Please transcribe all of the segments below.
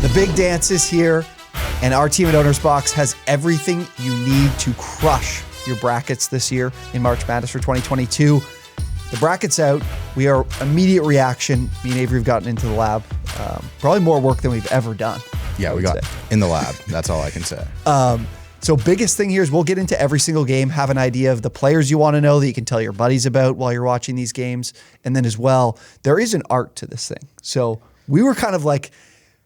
The big dance is here, and our team at Owners Box has everything you need to crush your brackets this year in March Madness for 2022. The bracket's out. We are immediate reaction. Me and Avery have gotten into the lab. Probably more work than we've ever done. Yeah, we got in the lab. That's all I can say. So biggest thing here is we'll get into every single game, have an idea of the players you want to know that you can tell your buddies about while you're watching these games. And then as well, there is an art to this thing. So we were kind of like,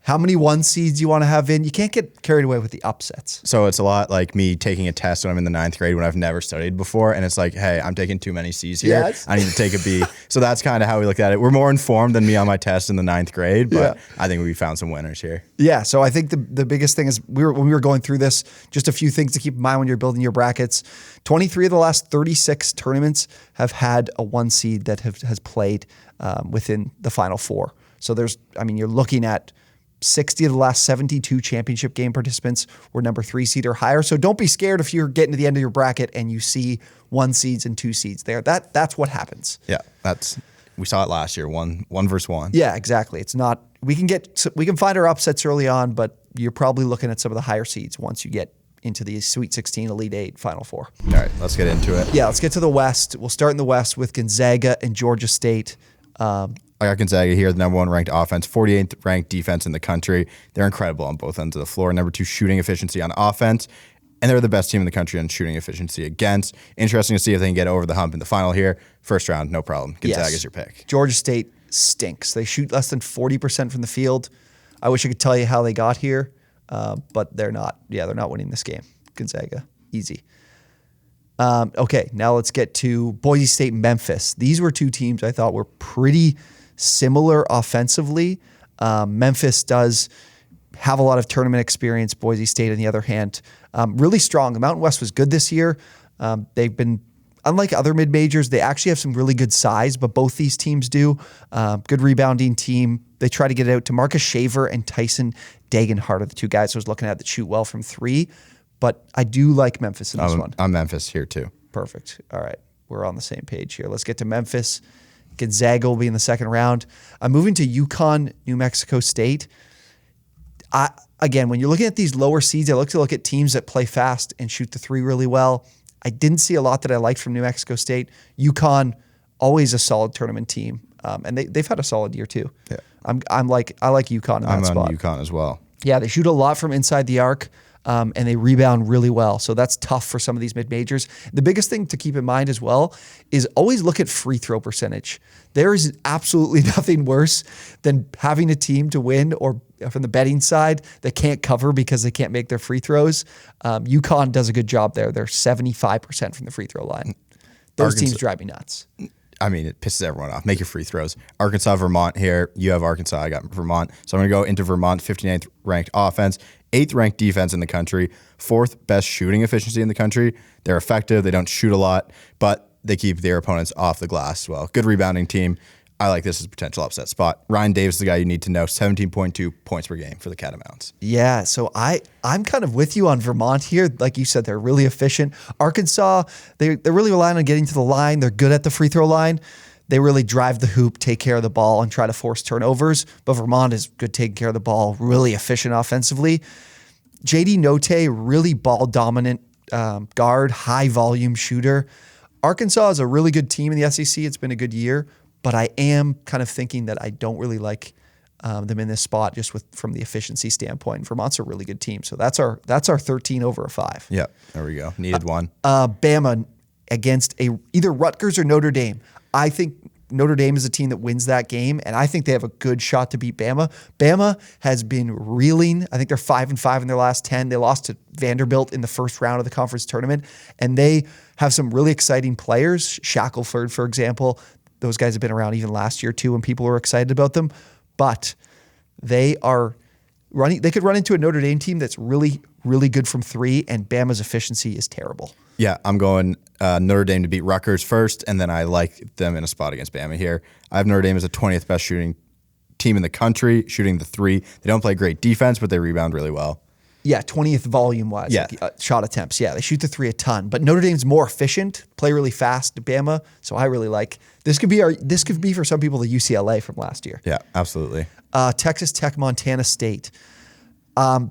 how many 1 seeds you want to have in? You can't get carried away with the upsets. So it's a lot like me taking a test when I'm in the 9th grade when I've never studied before. And it's like, hey, I'm taking too many C's here. Yes. I need to take a B. So that's kind of how we looked at it. We're more informed than me on my test in the 9th grade, but I think we found some winners here. Yeah, so I think the biggest thing is when we were going through this, just a few things to keep in mind when you're building your brackets. 23 of the last 36 tournaments have had a 1 seed that has played within the Final Four. So you're looking at 60 of the last 72 championship game participants were number 3 seed or higher. So don't be scared if you're getting to the end of your bracket and you see 1 seeds and 2 seeds there. That's what happens. Yeah, we saw it last year, one versus one. Yeah, exactly. It's not, we can find our upsets early on, but you're probably looking at some of the higher seeds once you get into the Sweet 16, Elite 8, Final Four. All right, let's get into it. Yeah, let's get to the West. We'll start in the West with Gonzaga and Georgia State. I got Gonzaga here, the number 1 ranked offense, 48th ranked defense in the country. They're incredible on both ends of the floor. Number 2 shooting efficiency on offense, and they're the best team in the country on shooting efficiency against. Interesting to see if they can get over the hump in the final here. First round, no problem. Gonzaga's your pick. Georgia State stinks. They shoot less than 40% from the field. I wish I could tell you how they got here, but they're not. Yeah, they're not winning this game. Gonzaga, easy. Okay, now let's get to Boise State, Memphis. These were 2 teams I thought were pretty similar offensively. Memphis does have a lot of tournament experience. Boise State, on the other hand, really strong. The Mountain West was good this year. They've been, unlike other mid-majors, they actually have some really good size, but both these teams do. Good rebounding team. They try to get it out to Marcus Shaver and Tyson Dagenhart are the 2 guys I was looking at that shoot well from 3. But I do like Memphis in this one. I'm Memphis here too. Perfect. All right. We're on the same page here. Let's get to Memphis. Gonzaga will be in the second round. I'm moving to UConn, New Mexico State. Again, when you're looking at these lower seeds, I look at teams that play fast and shoot the 3 really well. I didn't see a lot that I liked from New Mexico State. UConn, always a solid tournament team. And they've had a solid year too. Yeah. I like UConn in that spot. I'm on UConn as well. Yeah, they shoot a lot from inside the arc. And they rebound really well. So that's tough for some of these mid-majors. The biggest thing to keep in mind as well is always look at free throw percentage. There is absolutely nothing worse than having a team to win or from the betting side that can't cover because they can't make their free throws. UConn does a good job there. They're 75% from the free throw line. Those teams drive me nuts. I mean, it pisses everyone off. Make your free throws. Arkansas, Vermont here. You have Arkansas. I got Vermont. So I'm going to go into Vermont, 59th ranked offense, 8th ranked defense in the country, 4th best shooting efficiency in the country. They're effective. They don't shoot a lot, but they keep their opponents off the glass as well. Good rebounding team. I like this as a potential upset spot. Ryan Davis is the guy you need to know. 17.2 points per game for the Catamounts. Yeah, so I'm kind of with you on Vermont here. Like you said, they're really efficient. Arkansas, they're really relying on getting to the line. They're good at the free throw line. They really drive the hoop, take care of the ball, and try to force turnovers. But Vermont is good taking care of the ball, really efficient offensively. JD Notae, really ball-dominant guard, high-volume shooter. Arkansas is a really good team in the SEC. It's been a good year. But I am kind of thinking that I don't really like them in this spot just from the efficiency standpoint. Vermont's a really good team. So that's our 13 over a 5. Yeah, there we go. Needed one. Bama against either Rutgers or Notre Dame. I think Notre Dame is a team that wins that game, and I think they have a good shot to beat Bama. Bama has been reeling. I think they're 5-5 in their last 10. They lost to Vanderbilt in the first round of the conference tournament, and they have some really exciting players. Shackelford, for example. Those guys have been around even last year too when people were excited about them. But they could run into a Notre Dame team that's really, really good from 3, and Bama's efficiency is terrible. Yeah, I'm going Notre Dame to beat Rutgers first, and then I like them in a spot against Bama here. I have Notre Dame as a 20th best shooting team in the country, shooting the 3. They don't play great defense, but they rebound really well. Yeah, 20th volume-wise, yeah. Shot attempts. Yeah, they shoot the 3 a ton. But Notre Dame's more efficient, play really fast to Bama, so I really like this. Could be for some people the UCLA from last year. Yeah, absolutely. Texas Tech, Montana State.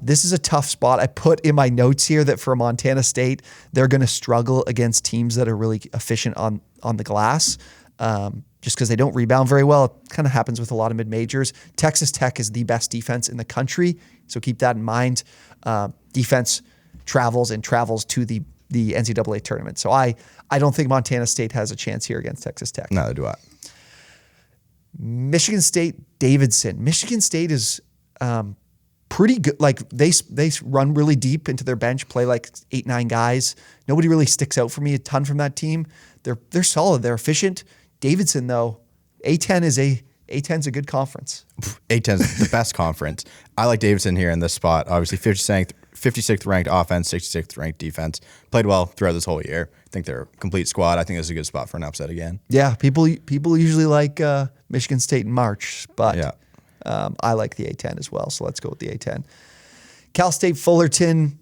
This is a tough spot. I put in my notes here that for Montana State, they're going to struggle against teams that are really efficient on the glass, just because they don't rebound very well. It kind of happens with a lot of mid-majors. Texas Tech is the best defense in the country, so keep that in mind. Defense travels to the NCAA tournament. So I don't think Montana State has a chance here against Texas Tech. Neither do I. Michigan State, Davidson. Michigan State is pretty good. Like they run really deep into their bench, play like 8-9 guys. Nobody really sticks out for me a ton from that team. They're solid. They're efficient. Davidson though, A10's a good conference. A10 is the best conference. I like Davidson here in this spot. Obviously, 56th ranked offense, 66th ranked defense. Played well throughout this whole year. I think they're a complete squad. I think this is a good spot for an upset again. Yeah, people usually like Michigan State in March, but Yeah. I like the A10 as well. So let's go with the A10. Cal State Fullerton,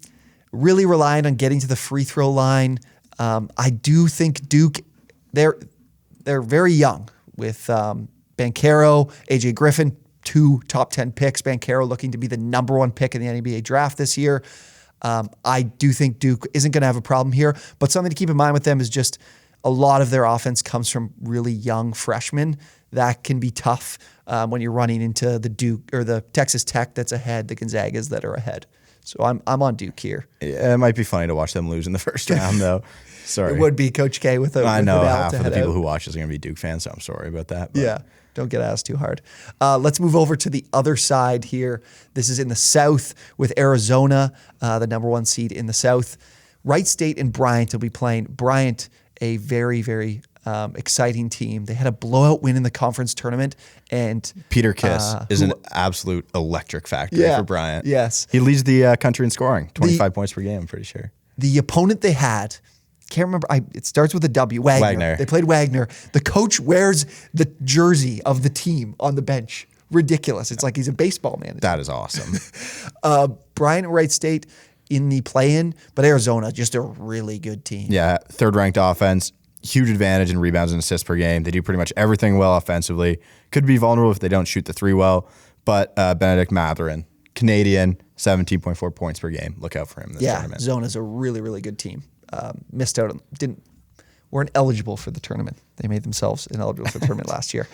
really relying on getting to the free throw line. I do think Duke, they're very young with Banchero, AJ Griffin, 2 top 10 picks. Banchero looking to be the number 1 pick in the NBA draft this year. I do think Duke isn't going to have a problem here, but something to keep in mind with them is just a lot of their offense comes from really young freshmen. That can be tough when you're running into the Duke or the Texas Tech that's ahead, the Gonzagas that are ahead. So I'm on Duke here. Yeah, it might be funny to watch them lose in the first round, though. Sorry. It would be Coach K with a I know with an half to of the head people out. who watch this are going to be Duke fans, so I'm sorry about that. But Yeah, don't get asked too hard. Let's move over to the other side here. This is in the South with Arizona, the number 1 seed in the South. Wright State and Bryant will be playing. Bryant, a very, very exciting team. They had a blowout win in the conference tournament, and Peter Kiss is an absolute electric factory for Bryant. Yes. He leads the country in scoring, 25 points per game, I'm pretty sure. The opponent they had, can't remember, it starts with a W, Wagner. They played Wagner. The coach wears the jersey of the team on the bench. Ridiculous. It's like he's a baseball manager. That is awesome. Bryant and Wright State in the play-in, but Arizona, just a really good team. Yeah, 3rd ranked offense, huge advantage in rebounds and assists per game. They do pretty much everything well offensively. Could be vulnerable if they don't shoot the 3 well, but Benedict Mathurin, Canadian, 17.4 points per game. Look out for him this tournament. Zona's a really, really good team. Missed out on, weren't eligible for the tournament. They made themselves ineligible for the tournament last year.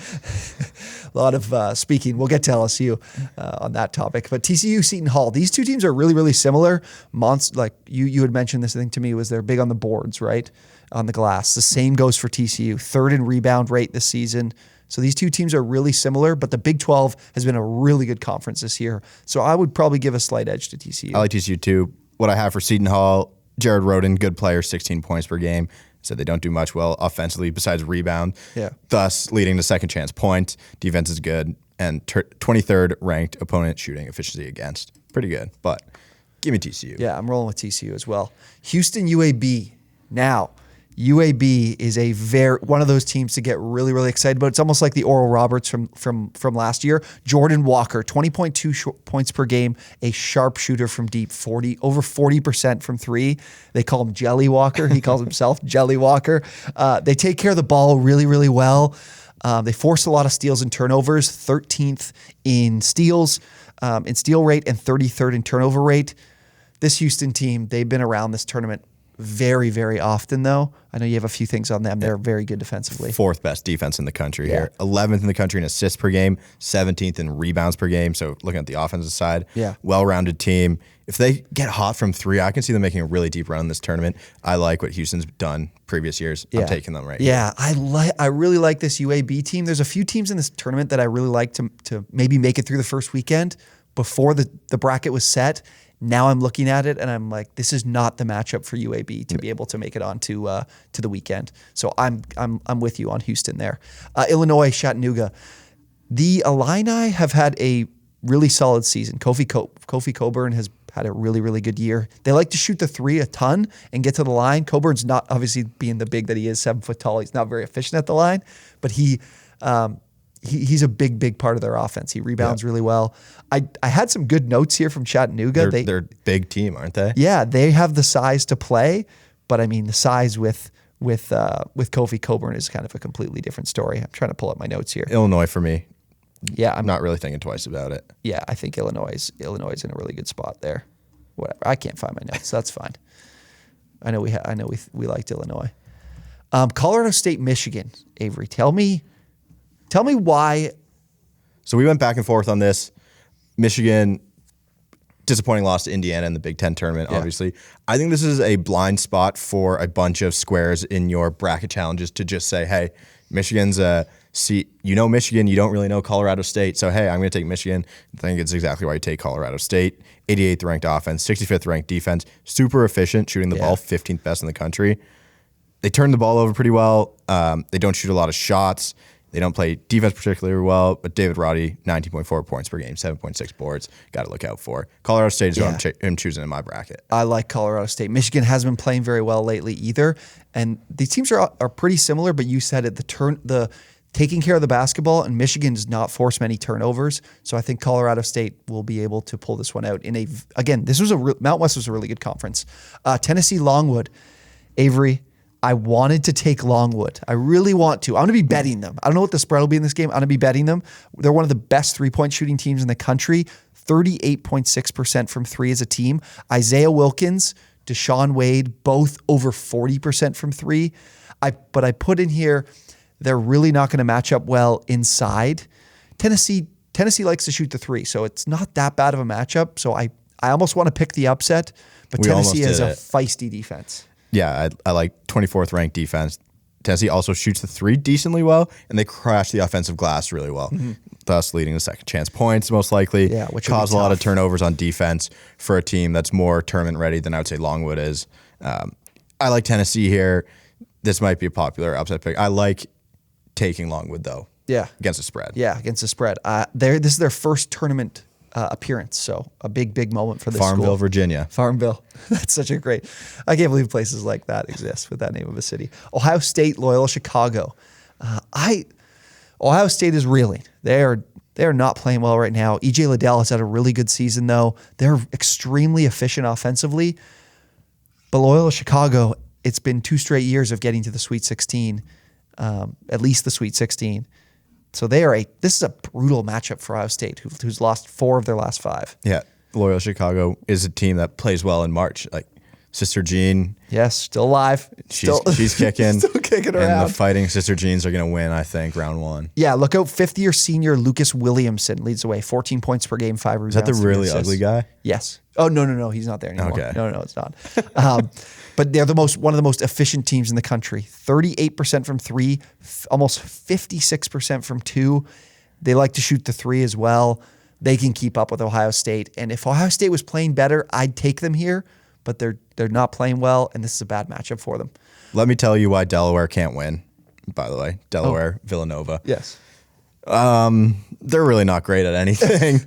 A lot of speaking. We'll get to LSU on that topic. But TCU, Seton Hall, these two teams are really, really similar. Like you had mentioned this, I think, to me, was they're big on the boards, right? On the glass. The same goes for TCU. 3rd in rebound rate this season. So these two teams are really similar, but the Big 12 has been a really good conference this year. So I would probably give a slight edge to TCU. I like TCU too. What I have for Seton Hall, Jared Roden, good player, 16 points per game. So they don't do much well offensively besides rebound. Yeah. Thus leading to second chance points. Defense is good. And 23rd ranked opponent shooting efficiency against. Pretty good. But give me TCU. Yeah, I'm rolling with TCU as well. Houston UAB. Now, UAB is one of those teams to get really, really excited about. It's almost like the Oral Roberts from last year. Jordan Walker, 20.2 points per game, a sharpshooter from deep, over 40% from 3. They call him Jelly Walker. He calls himself Jelly Walker. They take care of the ball really, really well. They force a lot of steals and turnovers, 13th in steals, in steal rate, and 33rd in turnover rate. This Houston team, they've been around this tournament very, very often, though. I know you have a few things on them. They're very good defensively. 4th best defense in the country here. 11th in the country in assists per game, 17th in rebounds per game. So looking at the offensive side, well-rounded team. If they get hot from 3, I can see them making a really deep run in this tournament. I like what Houston's done previous years. I'm taking them right here. I really like this UAB team. There's a few teams in this tournament that I really like to maybe make it through the first weekend before the bracket was set. Now I'm looking at it and I'm like, this is not the matchup for UAB to be able to make it on to the weekend. So I'm with you on Houston there. Illinois, Chattanooga. The Illini have had a really solid season. Kofi Coburn has had a really, really good year. They like to shoot the 3 a ton and get to the line. Coburn's not, obviously being the big that he is, 7 foot tall, he's not very efficient at the line, but he's a big, big part of their offense. He rebounds really well. I had some good notes here from Chattanooga. They're a big team, aren't they? Yeah, they have the size to play, but I mean the size with Kofi Coburn is kind of a completely different story. I'm trying to pull up my notes here. Illinois for me. Yeah, I'm not really thinking twice about it. Yeah, I think Illinois is in a really good spot there. Whatever. I can't find my notes. That's fine. I know we liked Illinois. Colorado State, Michigan. Avery, tell me why. So we went back and forth on this. Michigan, disappointing loss to Indiana in the Big Ten tournament, obviously. I think this is a blind spot for a bunch of squares in your bracket challenges to just say, hey, Michigan's Michigan, you don't really know Colorado State. So, hey, I'm going to take Michigan. I think it's exactly why you take Colorado State. 88th ranked offense, 65th ranked defense, super efficient, shooting the ball, 15th best in the country. They turn the ball over pretty well. They don't shoot a lot of shots. They don't play defense particularly well, but David Roddy, 19.4 points per game, 7.6 boards. Got to look out for. Colorado State is who I'm choosing in my bracket. I like Colorado State. Michigan hasn't been playing very well lately either, and these teams are pretty similar. But you said it, the taking care of the basketball, and Michigan does not force many turnovers. So I think Colorado State will be able to pull this one out. Mount West was a really good conference. Tennessee Longwood, Avery. I wanted to take Longwood. I really want to. I'm going to be betting them. I don't know what the spread will be in this game. I'm going to be betting them. They're one of the best three-point shooting teams in the country. 38.6% from three as a team. Isaiah Wilkins, Deshaun Wade, both over 40% from three. But I put in here, they're really not going to match up well inside. Tennessee likes to shoot the three, so it's not that bad of a matchup. So I almost want to pick the upset, but Tennessee has a feisty defense. Yeah, I like 24th ranked defense. Tennessee also shoots the three decently well, and they crash the offensive glass really well, thus leading to second chance points most likely. Yeah, which cause a lot of turnovers on defense for a team that's more tournament ready than I would say Longwood is. I like Tennessee here. This might be a popular upset pick. I like taking Longwood though. Yeah, against the spread. Yeah, against the spread. This is their first tournament appearance, so a big moment for this Farmville, school. Virginia. Farmville. That's such a great. I can't believe places like that exist with that name of a city. Ohio State, Loyola Chicago. Ohio State is reeling. They are not playing well right now. EJ Liddell has had a really good season though. They're extremely efficient offensively. But Loyola Chicago, it's been 2 straight years of getting to the Sweet 16, at least the Sweet 16. So this is a brutal matchup for Ohio State, who's lost 4 of their last 5. Yeah, Loyola Chicago is a team that plays well in March. Like Sister Jean, yes, still alive. She's kicking, still kicking around. And the Fighting Sister Jeans are going to win, I think, round 1. Yeah, look out! 50-year senior Lucas Williamson leads the way. 14 points per game, 5 rebounds. Is that the really ugly guy? Yes. Oh no, he's not there anymore. Okay. No, it's not. But they're one of the most efficient teams in the country. 38% from 3, almost 56% from 2. They like to shoot the 3 as well. They can keep up with Ohio State. And if Ohio State was playing better, I'd take them here. But they're not playing well, and this is a bad matchup for them. Let me tell you why Delaware can't win. By the way, Delaware, Villanova. Yes. They're really not great at anything.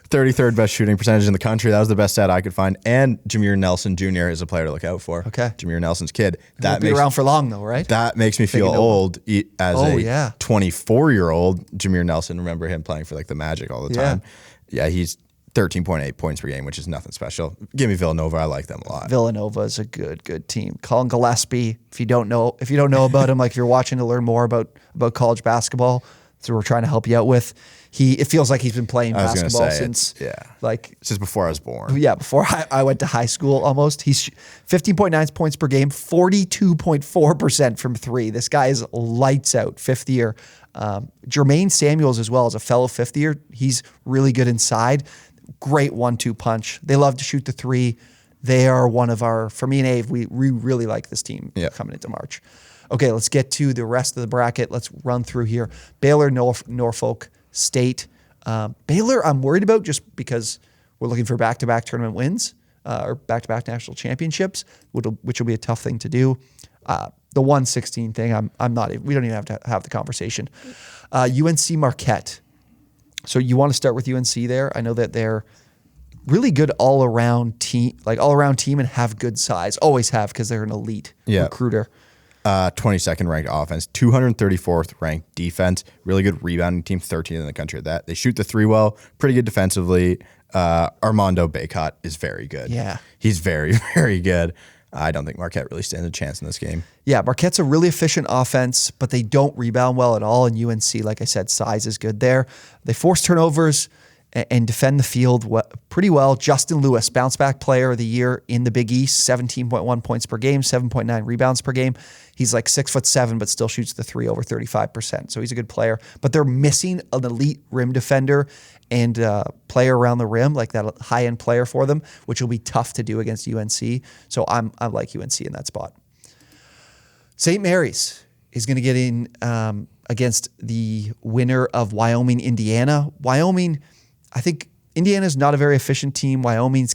33rd best shooting percentage in the country. That was the best stat I could find. And Jameer Nelson Jr. is a player to look out for. Okay. Jameer Nelson's kid. That won't be around for long, though, right? That makes me feel old as a yeah. 24-year-old. Jameer Nelson, remember him playing for like the Magic all the time. Yeah, he's 13.8 points per game, which is nothing special. Give me Villanova. I like them a lot. Villanova is a good team. Colin Gillespie, if you don't know about him, like if you're watching to learn more about college basketball, that's what we're trying to help you out with. It feels like he's been playing basketball since before I was born. Yeah, before I went to high school almost. He's 15.9 points per game, 42.4% from 3. This guy is lights out, 5th year. Jermaine Samuels as well as a fellow 5th year. He's really good inside. Great 1-2 punch. They love to shoot the 3. They are one of for me and Ave, we really like this team coming into March. Okay, let's get to the rest of the bracket. Let's run through here. Baylor, Norfolk State. Baylor, I'm worried about just because we're looking for back-to-back tournament wins or back-to-back national championships, which will be a tough thing to do. The 116 thing, I'm not. We don't even have to have the conversation. UNC Marquette. So you want to start with UNC there? I know that they're really good all-around team, and have good size. Always have because they're an elite recruiter. 22nd ranked offense, 234th ranked defense, really good rebounding team, 13th in the country at that. They shoot the 3 well, pretty good defensively. Armando Bacot is very good. Yeah. He's very, very good. I don't think Marquette really stands a chance in this game. Yeah, Marquette's a really efficient offense, but they don't rebound well at all. And UNC, like I said, size is good there. They force turnovers and defend the field pretty well. Justin Lewis, bounce back player of the year in the Big East, 17.1 points per game, 7.9 rebounds per game. He's like 6'7", but still shoots the three over 35%. So he's a good player. But they're missing an elite rim defender and player around the rim, like that high-end player for them, which will be tough to do against UNC. So I like UNC in that spot. St. Mary's is going to get in against the winner of Wyoming, Indiana. Wyoming, I think Indiana's not a very efficient team. Wyoming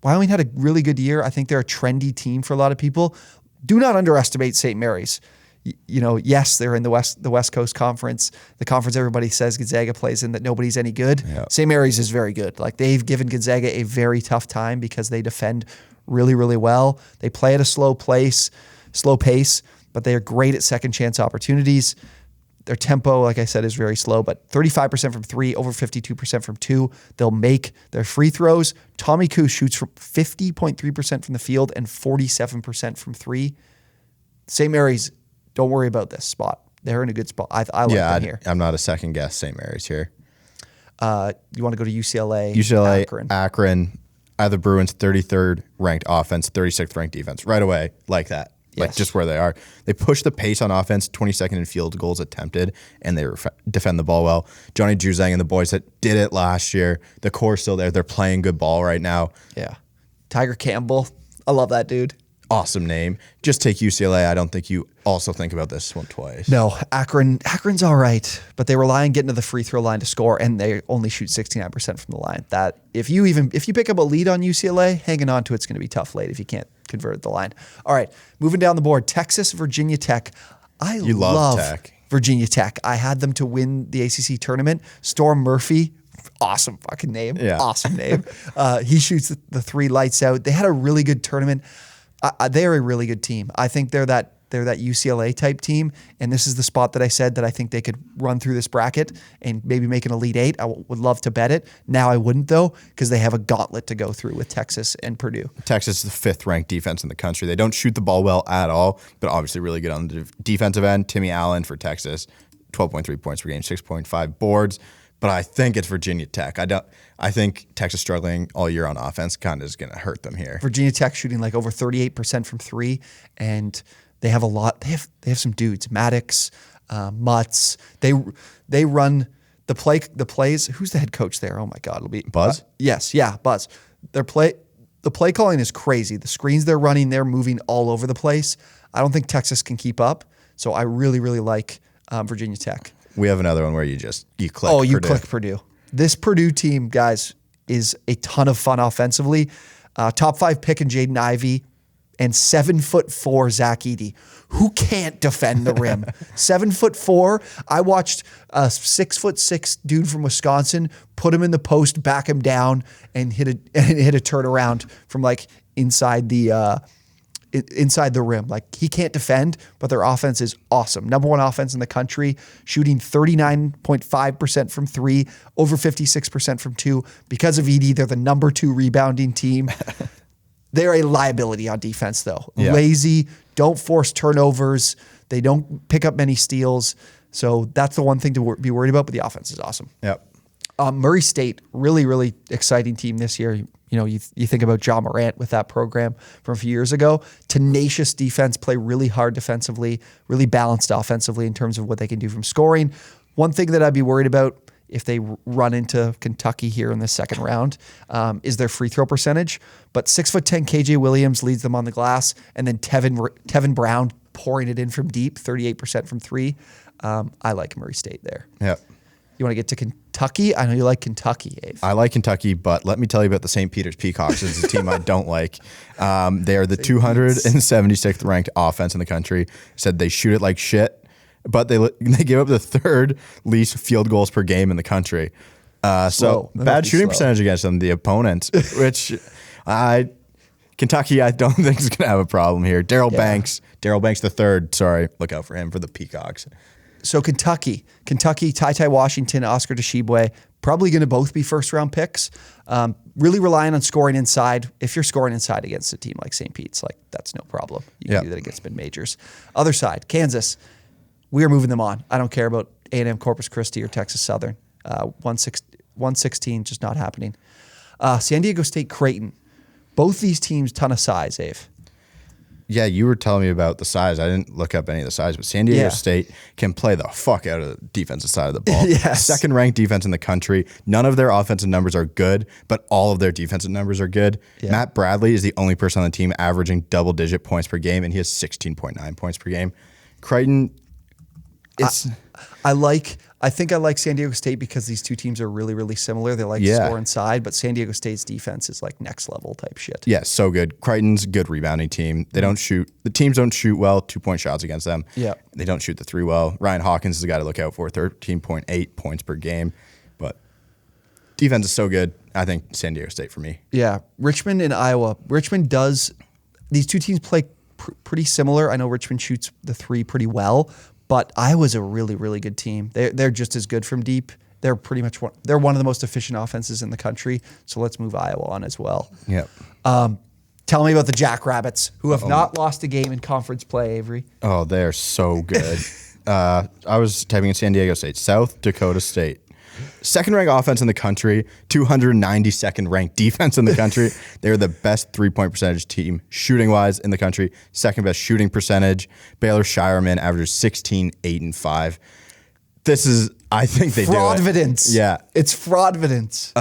had a really good year. I think they're a trendy team for a lot of people. Do not underestimate St. Mary's. Yes, they're in the West Coast Conference, the conference everybody says Gonzaga plays in, that nobody's any good. Yeah. St. Mary's is very good. Like, they've given Gonzaga a very tough time because they defend really, really well. They play at a slow pace, but they are great at second chance opportunities. Their tempo, like I said, is very slow, but 35% from three, over 52% from two. They'll make their free throws. Tommy Koo shoots from 50.3% from the field and 47% from three. St. Mary's, don't worry about this spot. They're in a good spot. I like them here. I'm not a second guess St. Mary's here. You want to go to UCLA? Akron. Either Bruins 33rd ranked offense, 36th ranked defense. Right away, like that. Like, Yes. just where they are. They push the pace on offense, 22nd in field goals attempted, and they defend the ball well. Johnny Juzang and the boys that did it last year, the core's still there. They're playing good ball right now. Yeah. Tiger Campbell. I love that dude. Awesome name. Just take UCLA. I don't think you also think about this one twice. No, Akron's all right, but they rely on getting to the free throw line to score, and they only shoot 69% from the line. That if you pick up a lead on UCLA, hanging on to it's going to be tough late if you can't convert at the line. All right, moving down the board, Texas, Virginia Tech. You love Tech. Virginia Tech. I had them to win the ACC tournament. Storm Murphy. Awesome fucking name. Yeah. Awesome name. He shoots the three lights out. They had a really good tournament. They're a really good team. I think they're that UCLA type team, and this is the spot that I said that I think they could run through this bracket and maybe make an Elite Eight. I would love to bet it. Now I wouldn't, though, because they have a gauntlet to go through with Texas and Purdue. Texas is the 5th ranked defense in the country. They don't shoot the ball well at all, but obviously really good on the defensive end. Timmy Allen for Texas, 12.3 points per game, 6.5 boards. But I think it's Virginia Tech. I think Texas struggling all year on offense kind of is going to hurt them here. Virginia Tech shooting like over 38% from three, and they have a lot. They have some dudes, Maddox, Mutz. They run the plays. Who's the head coach there? Oh my God, it'll be Buzz. Yes, yeah, Buzz. The play calling is crazy. The screens they're running, they're moving all over the place. I don't think Texas can keep up. So I really, really like Virginia Tech. We have another one where you click. Oh, you Purdue. click Purdue. This Purdue team, guys, is a ton of fun offensively. Top 5 pick and Jaden Ivey, and 7'4" Zach Edey, who can't defend the rim. 7'4". I watched a 6'6" dude from Wisconsin put him in the post, back him down, and hit a turnaround from like inside the rim. Like, he can't defend, but their offense is awesome. Number 1 offense in the country, shooting 39.5% from three, over 56% from two. Because of Edey, they're the number 2 rebounding team. They're a liability on defense, though. Yeah. Lazy, don't force turnovers. They don't pick up many steals. So that's the one thing to be worried about, but the offense is awesome. Yep. Murray State, really, really exciting team this year. You think about John Morant with that program from a few years ago. Tenacious defense, play really hard defensively, really balanced offensively in terms of what they can do from scoring. One thing that I'd be worried about if they run into Kentucky here in the second round is their free throw percentage. But 6'10" KJ Williams leads them on the glass, and then Tevin Brown pouring it in from deep, 38% from three. I like Murray State there. Yep. You want to get to Kentucky? I know you like Kentucky, Ave. I like Kentucky, but let me tell you about the St. Peter's Peacocks. It's a team I don't like. They are the 276th ranked offense in the country. Said they shoot it like shit, but they give up the 3rd least field goals per game in the country. So bad shooting percentage against them, the opponent, which Kentucky I don't think is going to have a problem here. Daryl Banks the 3rd. Sorry, look out for him for the Peacocks. So Kentucky, Ty Washington, Oscar Tshiebwe, probably going to both be first-round picks. Really relying on scoring inside. If you're scoring inside against a team like St. Pete's, like that's no problem. You can do that against mid-majors. Other side, Kansas, we are moving them on. I don't care about A&M Corpus Christi or Texas Southern. 116, just not happening. San Diego State, Creighton. Both these teams, ton of size, Ave. Yeah, you were telling me about the size. I didn't look up any of the size, but San Diego State can play the fuck out of the defensive side of the ball. Yes. Second ranked defense in the country. None of their offensive numbers are good, but all of their defensive numbers are good. Yeah. Matt Bradley is the only person on the team averaging double-digit points per game, and he has 16.9 points per game. Creighton, I think I like San Diego State because these two teams are really, really similar. They like to score inside, but San Diego State's defense is like next level type shit. Yeah, so good. Creighton's a good rebounding team. They don't shoot. The teams don't shoot well. 2-point shots against them. Yeah, they don't shoot the three well. Ryan Hawkins is the guy to look out for. 13.8 points per game, but defense is so good. I think San Diego State for me. Yeah, Richmond and Iowa. Richmond does. These two teams play pretty similar. I know Richmond shoots the three pretty well, but Iowa's a really, really good team. They're just as good from deep. They're pretty much they're one of the most efficient offenses in the country. So let's move Iowa on as well. Yep. Tell me about the Jackrabbits, who have not lost a game in conference play, Avery. Oh, they're so good. I was typing in San Diego State, South Dakota State. Second ranked offense in the country, 292nd ranked defense in the country. They're the best 3-point percentage team shooting wise in the country. Second best shooting percentage. Baylor Shireman averages 16, 8, and 5. This is, I think they do it. Fraudvidence. Yeah. It's fraudvidence.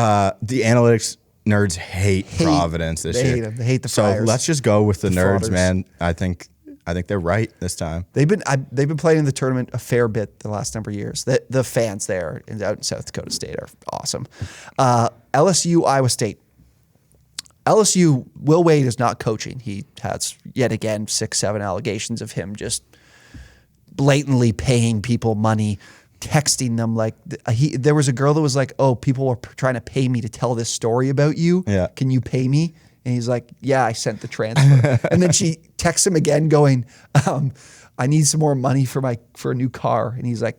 The analytics nerds hate Providence this year. Hate them. They hate the So Friars. let's just go with the nerds, frauders. man. I think they're right this time. They've been playing in the tournament a fair bit the last number of years. The fans there out in South Dakota State are awesome. LSU, Iowa State. LSU, Will Wade is not coaching. He has yet again 6-7 allegations of him just blatantly paying people money, texting them like there was a girl that was like, "Oh, people were trying to pay me to tell this story about you. Yeah. Can you pay me?" And he's like, "Yeah, I sent the transfer." And then she texts him again going, "I need some more money for a new car." And he's like,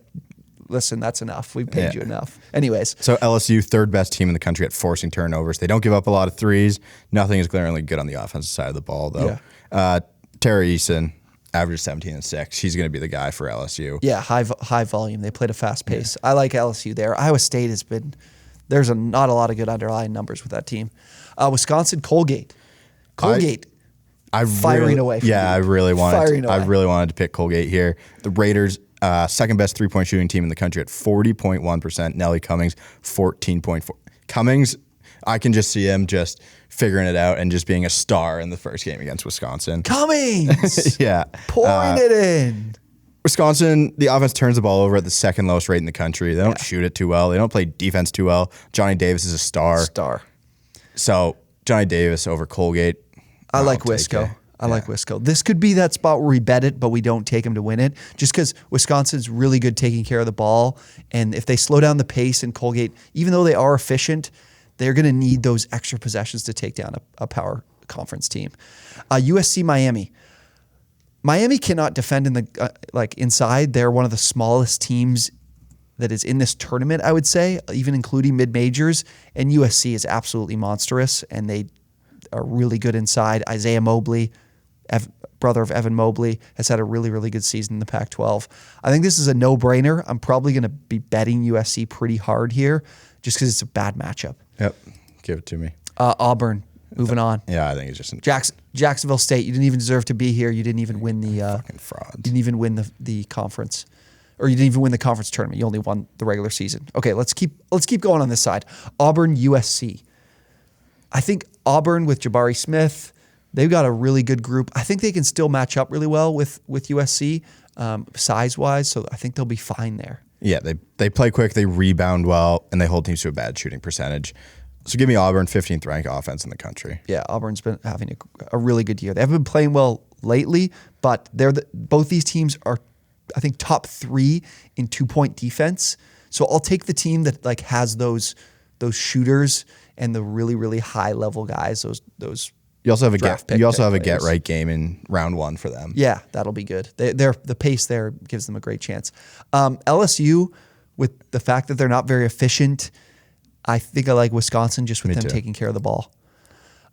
"Listen, that's enough. We've paid you enough." Anyways. So LSU, third best team in the country at forcing turnovers. They don't give up a lot of threes. Nothing is glaringly good on the offensive side of the ball, though. Yeah. Terry Eason, average 17 and 6. He's going to be the guy for LSU. Yeah, high volume. They played a fast pace. I like LSU there. Iowa State has been there's not a lot of good underlying numbers with that team. Wisconsin, Colgate. Firing away. I really wanted to pick Colgate here. The Raiders, second best 3-point shooting team in the country at 40.1%. Nelly Cummings, 14.4. Cummings, I can just see him just figuring it out and just being a star in the first game against Wisconsin. Cummings, yeah, pouring it in. Wisconsin, the offense turns the ball over at the second lowest rate in the country. They don't shoot it too well. They don't play defense too well. Johnny Davis is a star. So Johnny Davis over Colgate. I like Wisco. I like Wisco. This could be that spot where we bet it, but we don't take him to win it, just because Wisconsin's really good taking care of the ball. And if they slow down the pace in Colgate, even though they are efficient, they're going to need those extra possessions to take down a power conference team. USC, Miami. Miami cannot defend in the inside. They're one of the smallest teams that is in this tournament, I would say, even including mid-majors. And USC is absolutely monstrous, and they are really good inside. Isaiah Mobley, brother of Evan Mobley, has had a really, really good season in the Pac-12. I think this is a no-brainer. I'm probably going to be betting USC pretty hard here just because it's a bad matchup. Yep. Give it to me. Auburn, moving on. Yeah, I think it's just Jacksonville State. You didn't even deserve to be here. You didn't even win the fucking frauds. You didn't even win the conference, or you didn't even win the conference tournament. You only won the regular season. Okay, let's keep going on this side. Auburn, USC. I think Auburn with Jabari Smith, they've got a really good group. I think they can still match up really well with USC size wise. So I think they'll be fine there. Yeah, they play quick, they rebound well, and they hold teams to a bad shooting percentage. So give me Auburn, 15th ranked offense in the country. Yeah, Auburn's been having a really good year. They haven't been playing well lately, but both these teams are, I think, top 3 in 2-point defense. So I'll take the team that has those shooters and the really, really high level guys, those You also have a draft get. pick You also type have a get players. right game in round 1 for them. Yeah, that'll be good. They're the pace there gives them a great chance. LSU, with the fact that they're not very efficient, I think I like Wisconsin just with Me them too. taking care of the ball.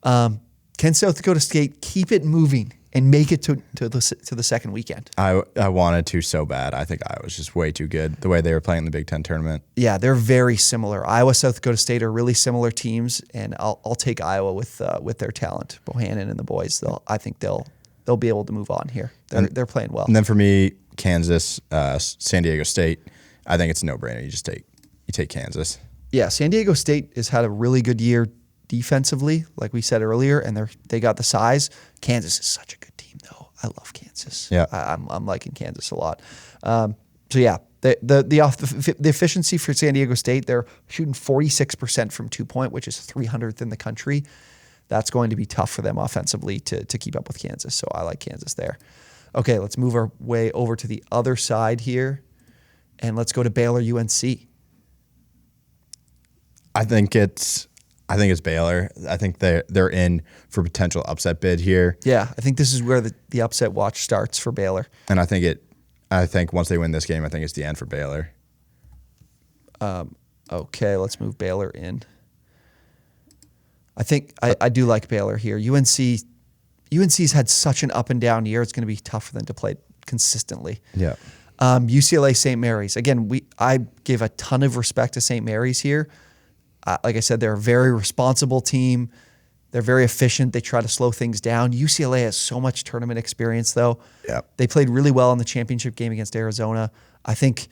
Can South Dakota State keep it moving and make it to the second weekend? I wanted to so bad. I think Iowa's just way too good the way they were playing in the Big Ten tournament. Yeah, they're very similar. Iowa, South Dakota State are really similar teams, and I'll take Iowa with their talent, Bohannon and the boys. I think they'll be able to move on here. They're playing well. And then for me, Kansas, San Diego State. I think it's a no-brainer. You take Kansas. Yeah, San Diego State has had a really good year defensively, like we said earlier, and they got the size. Kansas is such a good team, though. I love Kansas. Yeah. I'm liking Kansas a lot. So yeah, the efficiency for San Diego State, they're shooting 46% from 2-point, which is 300th in the country. That's going to be tough for them offensively to keep up with Kansas. So I like Kansas there. Okay, let's move our way over to the other side here, and let's go to Baylor UNC. I think it's Baylor. I think they're in for potential upset bid here. Yeah, I think this is where the upset watch starts for Baylor. And I think once they win this game, I think it's the end for Baylor. Okay, let's move Baylor in. I think I do like Baylor here. UNC's had such an up and down year. It's going to be tough for them to play consistently. Yeah. UCLA St. Mary's. Again, I give a ton of respect to St. Mary's here. Like I said, they're a very responsible team. They're very efficient. They try to slow things down. UCLA has so much tournament experience, though. Yeah. They played really well in the championship game against Arizona. I think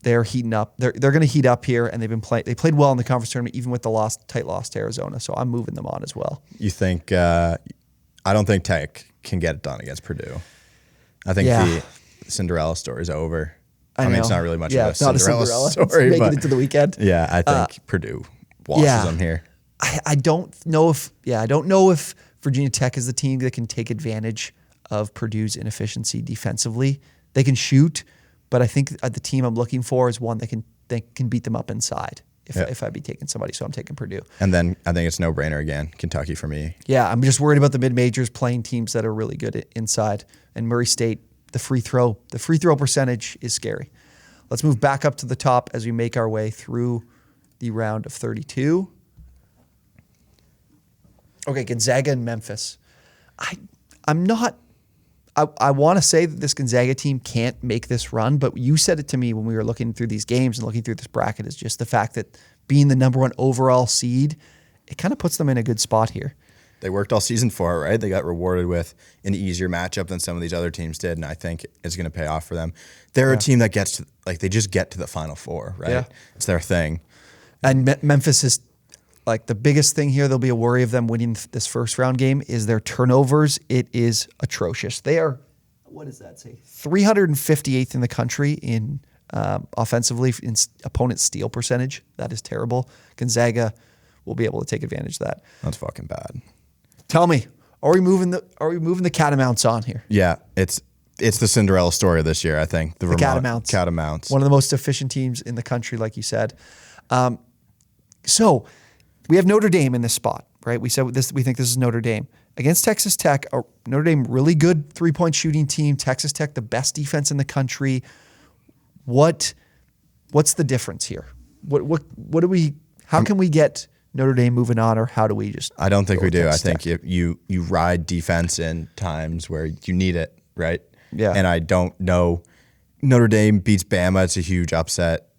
they're heating up. They're going to heat up here, and they played well in the conference tournament, even with the tight loss to Arizona. So I'm moving them on as well. You think? I don't think Tech can get it done against Purdue. I think the Cinderella story is over. I mean, it's not really much of a Cinderella story, It's making but it to the weekend. yeah, I think Purdue washes them here. I don't know if Virginia Tech is the team that can take advantage of Purdue's inefficiency defensively. They can shoot, but I think the team I'm looking for is one that can beat them up inside. If I'd be taking somebody, so I'm taking Purdue. And then I think it's no brainer again, Kentucky for me. Yeah, I'm just worried about the mid majors playing teams that are really good inside. And Murray State, the free throw percentage is scary. Let's move back up to the top as we make our way through the round of 32. Okay, Gonzaga and Memphis. I want to say that this Gonzaga team can't make this run, but you said it to me when we were looking through these games and looking through this bracket is just the fact that being the number 1 overall seed, it kind of puts them in a good spot here. They worked all season for it, right? They got rewarded with an easier matchup than some of these other teams did, and I think it's going to pay off for them. They're a team that they just get to the Final Four, right? Yeah. It's their thing. And Memphis is the biggest thing here. There'll be a worry of them winning this first round game is their turnovers. It is atrocious. They are, what does that say? 358th in the country in offensively in opponent steal percentage. That is terrible. Gonzaga will be able to take advantage of that. That's fucking bad. Tell me, are we moving the Catamounts on here? Yeah, it's the Cinderella story this year, I think. The Catamounts. Catamounts. One of the most efficient teams in the country, like you said. So we have Notre Dame in this spot, right? We said this. We think this is Notre Dame against Texas Tech. Notre Dame, really good 3-point shooting team. Texas Tech, the best defense in the country. What's the difference here? What do we? How can we get Notre Dame moving on, or how do we just? I don't think we do. I Texas think Tech? you ride defense in times where you need it, right? Yeah. And I don't know. Notre Dame beats Bama. It's a huge upset.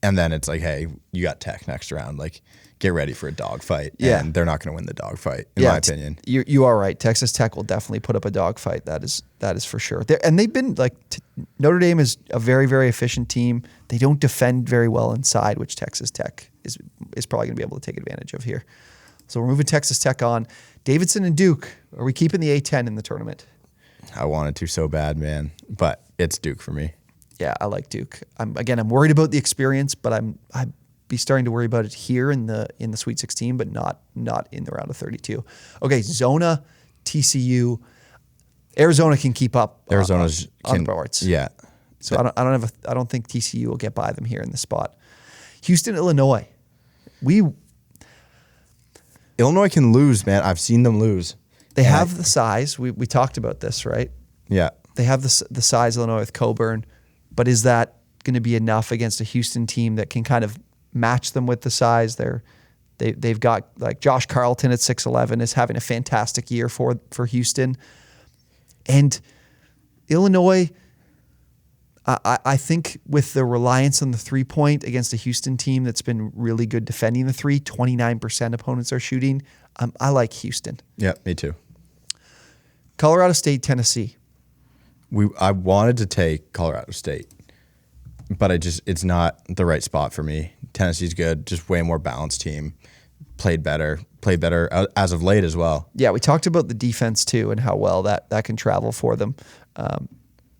And then it's like, hey, you got Tech next round. Like, get ready for a dogfight. Yeah. And they're not going to win the dogfight, in my opinion. You are right. Texas Tech will definitely put up a dogfight. That is for sure. And they've been Notre Dame is a very, very efficient team. They don't defend very well inside, which Texas Tech is probably going to be able to take advantage of here. So we're moving Texas Tech on. Davidson and Duke. Are we keeping the A10 in the tournament? I wanted to so bad, man. But it's Duke for me. Yeah, I like Duke. I'm worried about the experience, but I'd be starting to worry about it here in the Sweet 16, but not in the round of 32. Okay, Zona, TCU, Arizona can keep up. Arizona's on the boards. Yeah. So I don't think TCU will get by them here in this spot. Houston, Illinois. Illinois can lose, man. I've seen them lose. They have the size. We talked about this, right? Yeah. They have the size Illinois with Coburn, but is that going to be enough against a Houston team that can kind of match them with the size? They've got like Josh Carlton at 6'11" is having a fantastic year for Houston, and Illinois. I think with the reliance on the 3-point against a Houston team that's been really good defending the 29% opponents are shooting. I like Houston. Yeah, me too. Colorado State, Tennessee. I wanted to take Colorado State, but it's not the right spot for me. Tennessee's good, just way more balanced team. Played better as of late as well. Yeah, we talked about the defense too and how well that can travel for them.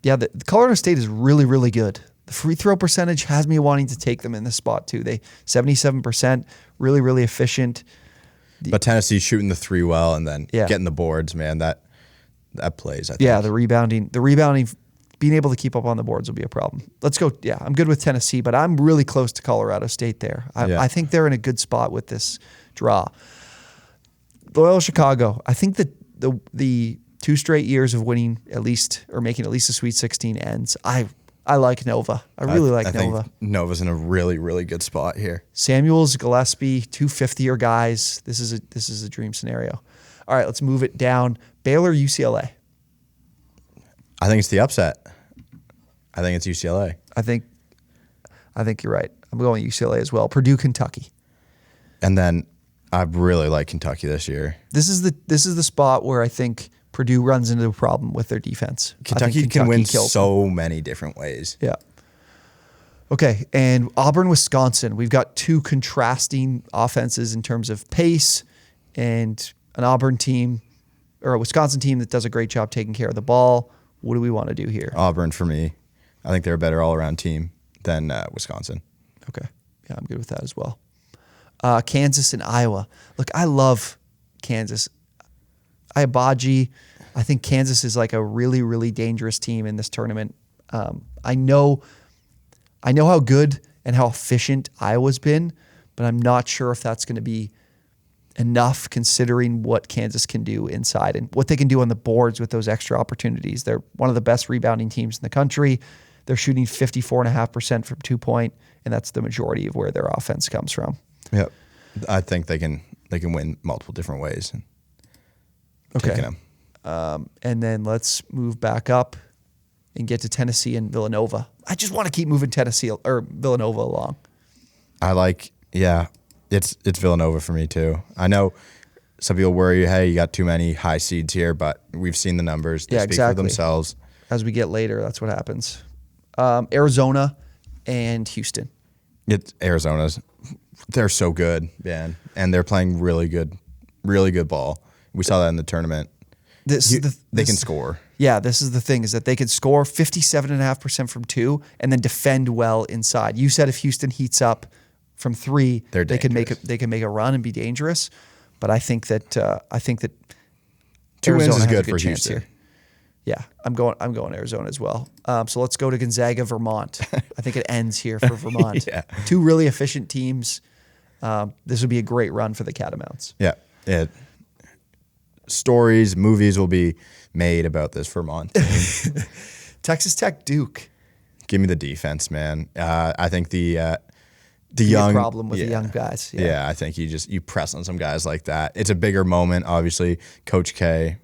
The Colorado State is really, really good. The free throw percentage has me wanting to take them in this spot too. They 77%, really, really efficient. But Tennessee's shooting the 3 well and then getting the boards, man. That plays, I think. Yeah, the rebounding, being able to keep up on the boards will be a problem. Let's go. Yeah, I'm good with Tennessee, but I'm really close to Colorado State there. I think they're in a good spot with this draw. Loyola Chicago. I think that the 2 straight years of winning at least or making at least a Sweet 16 ends. I like Nova. I really like Nova. Think Nova's in a really, really good spot here. Samuels, Gillespie, 2 50-year guys. This is a dream scenario. All right, let's move it down. Baylor, UCLA. I think it's the upset. I think it's UCLA. I think you're right. I'm going UCLA as well. Purdue, Kentucky. And then I really like Kentucky this year. This is the spot where I think Purdue runs into a problem with their defense. Kentucky can win so many different ways. Yeah. Okay, and Auburn, Wisconsin. We've got 2 contrasting offenses in terms of pace, and an Auburn team or a Wisconsin team that does a great job taking care of the ball. What do we want to do here? Auburn for me. I think they're a better all-around team than Wisconsin. Okay. Yeah, I'm good with that as well. Kansas and Iowa. Look, I love Kansas. Iabaji. I think Kansas is like a really, really dangerous team in this tournament. I know how good and how efficient Iowa's been, but I'm not sure if that's going to be enough considering what Kansas can do inside and what they can do on the boards with those extra opportunities. They're one of the best rebounding teams in the country. They're shooting 54.5% from 2-point, and that's the majority of where their offense comes from. Yep. I think they can win multiple different ways. Okay. Taking them. And then let's move back up and get to Tennessee and Villanova. I just want to keep moving Tennessee or Villanova along. It's Villanova for me too. I know some people worry, hey, you got too many high seeds here, but we've seen the numbers. They speak for themselves. As we get later, that's what happens. Arizona and Houston. They're so good, man. And they're playing really good ball. We saw that in the tournament. They can score. Yeah, this is the thing, is that they could score 57.5% from 2 and then defend well inside. You said if Houston heats up from 3, they can make a run and be dangerous. But I think that 2 Arizona wins is has a good for Houston. here. Yeah, I'm going Arizona as well. So let's go to Gonzaga, Vermont. I think it ends here for Vermont. Yeah. 2 really efficient teams. This would be a great run for the Catamounts. Yeah. Stories, movies will be made about this Vermont team. Texas Tech, Duke. Give me the defense, man. I think the young problem with the young guys. Yeah, I think you press on some guys like that. It's a bigger moment, obviously. Coach K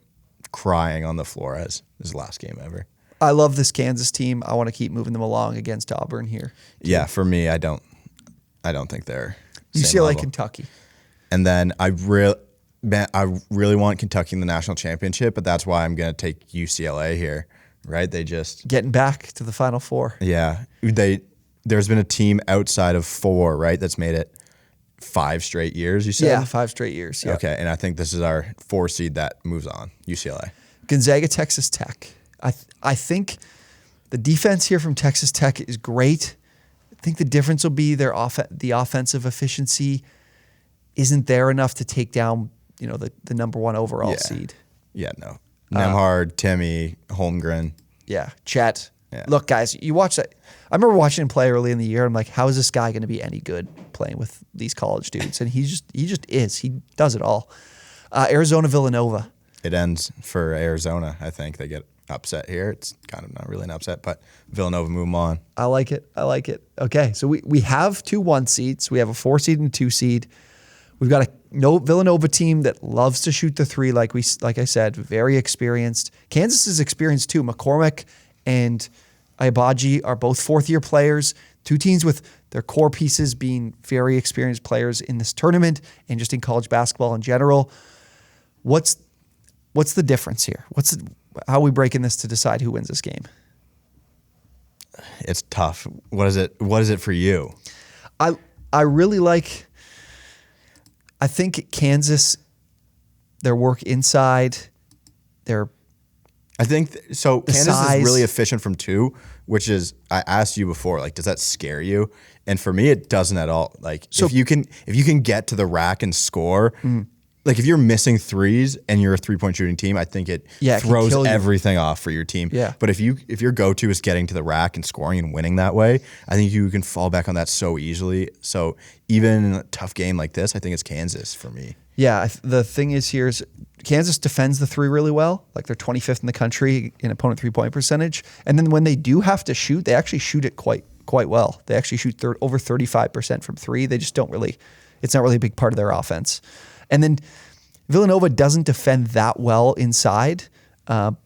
crying on the floor as his last game ever. I love this Kansas team. I want to keep moving them along against Auburn here. Yeah, for me, I don't think they're UCLA, Kentucky. And then I really want Kentucky in the national championship, but that's why I'm going to take UCLA here, right? They just getting back to the Final Four. Yeah, there's been a team outside of 4, right? That's made it 5 straight years. You said, yeah, 5 straight years. Yeah. Okay, and I think this is our 4 seed that moves on. UCLA, Gonzaga, Texas Tech. I think the defense here from Texas Tech is great. I think the difference will be the offensive efficiency isn't there enough to take down the number 1 overall seed. Yeah, no. Nemhard, Timmy, Holmgren. Yeah, Chet. Yeah. Look, guys, you watch that. I remember watching him play early in the year. I'm like, how is this guy going to be any good playing with these college dudes? And he just is. He does it all. Arizona Villanova. It ends for Arizona. I think they get upset here. It's kind of not really an upset, but Villanova move 'em on. I like it. Okay, so we have 2 1 seeds. We have a 4 seed and a 2 seed. We've got a Villanova team that loves to shoot the 3, like I said, very experienced. Kansas is experienced too. McCormick and Ayabaji are both 4th-year players. 2 teams with their core pieces being very experienced players in this tournament and just in college basketball in general. What's the difference here? How are we breaking this to decide who wins this game? It's tough. What is it for you? I really like. I think Kansas, their work inside, I think so. Kansas size. is really efficient from 2, which is I asked you before. Like, does that scare you? And for me, it doesn't at all. Like, So- if you can get to the rack and score, like if you're missing threes and you're a 3-point shooting team, I think it Yeah, it can throws kill you. everything off for your team. Yeah. But if your go-to is getting to the rack and scoring and winning that way, I think you can fall back on that so easily. So even in a tough game like this, I think it's Kansas for me. Yeah, the thing is here is Kansas defends the 3 really well. Like they're 25th in the country in opponent 3-point percentage. And then when they do have to shoot, they actually shoot it quite well. They actually shoot over 35% from 3. They just don't really, it's not really a big part of their offense. And then Villanova doesn't defend that well inside. But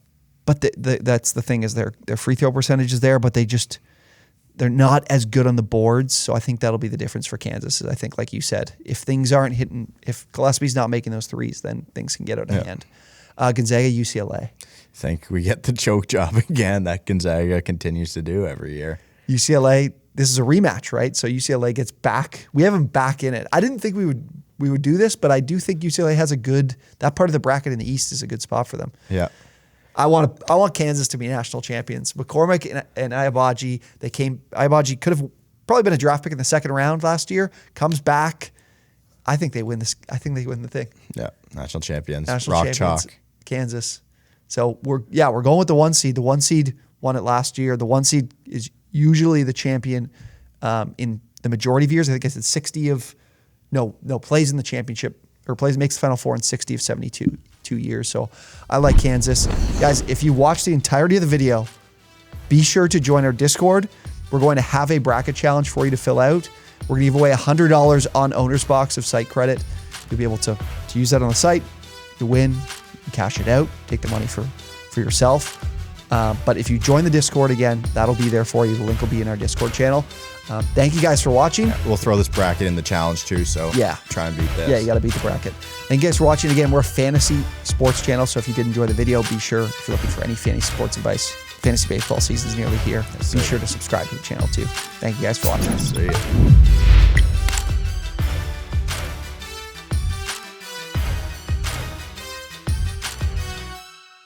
that's the thing is their free throw percentage is there, but they're not as good on the boards. So I think that'll be the difference for Kansas. Is I think, like you said, if things aren't hitting, if Gillespie's not making those 3s, then things can get out of hand. Gonzaga, UCLA. I think we get the choke job again that Gonzaga continues to do every year. UCLA, this is a rematch, right? So UCLA gets back. We have them back in it. I didn't think we would do this, but I do think UCLA has that part of the bracket in the East is a good spot for them. Yeah. I want Kansas to be national champions. McCormick and Ayabaji, Ayabaji could have probably been a draft pick in the 2nd round last year, comes back. I think they win this. I think they win the thing. Yeah. National champions. National Rock champions, chalk. Kansas. So we're going with the 1 seed. The 1 seed won it last year. The 1 seed is usually the champion in the majority of years. I think it's 60 of plays in the championship or makes the Final Four in 60 of 72 years. So I like Kansas. Guys, if you watch the entirety of the video, be sure to join our Discord. We're going to have a bracket challenge for you to fill out. We're going to give away $100 on Owner's Box of site credit. You'll be able to use that on the site. You win, you cash it out, take the money for yourself. But if you join the Discord again, that'll be there for you. The link will be in our Discord channel. Thank you guys for watching. We'll throw this bracket in the challenge too, so try and beat this. Yeah, you got to beat the bracket. Thank you guys for watching again. We're a fantasy sports channel, so if you did enjoy the video, be sure, if you're looking for any fantasy sports advice, fantasy baseball season is nearly here. Be sure to subscribe to the channel too. Thank you guys for watching. See ya.